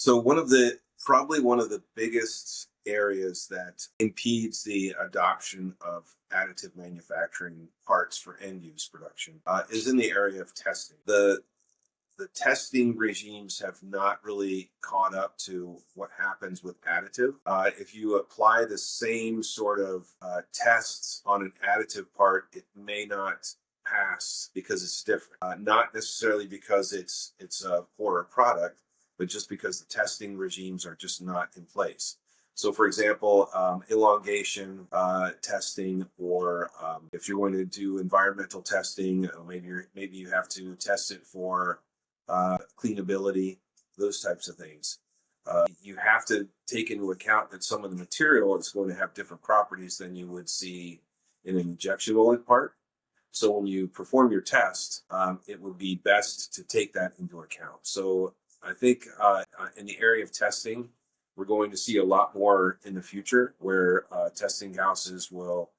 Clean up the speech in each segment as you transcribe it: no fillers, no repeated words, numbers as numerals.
So probably one of the biggest areas that impedes the adoption of additive manufacturing parts for end use production is in the area of testing. The testing regimes have not really caught up to what happens with additive. If you apply the same sort of tests on an additive part, it may not pass because it's different. Not necessarily because it's a poorer product, but just because the testing regimes are just not in place. So, for example, elongation testing, or if you're going to do environmental testing, maybe you have to test it for cleanability, those types of things. You have to take into account that some of the material is going to have different properties than you would see in an injection molded part. So when you perform your test, it would be best to take that into account. So I think in the area of testing, we're going to see a lot more in the future where testing houses will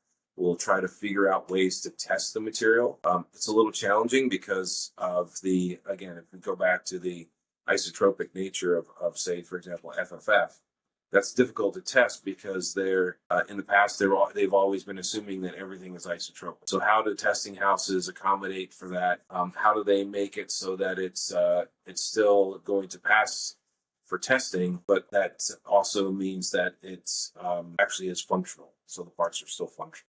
try to figure out ways to test the material. It's a little challenging because of again, if we go back to the isotropic nature of say, for example, FFF, that's difficult to test because in the past they've always been assuming that everything is isotropic. So how do testing houses accommodate for that? How do they make it so that it's still going to pass for testing, but that also means that it's actually is functional, so the parts are still functional.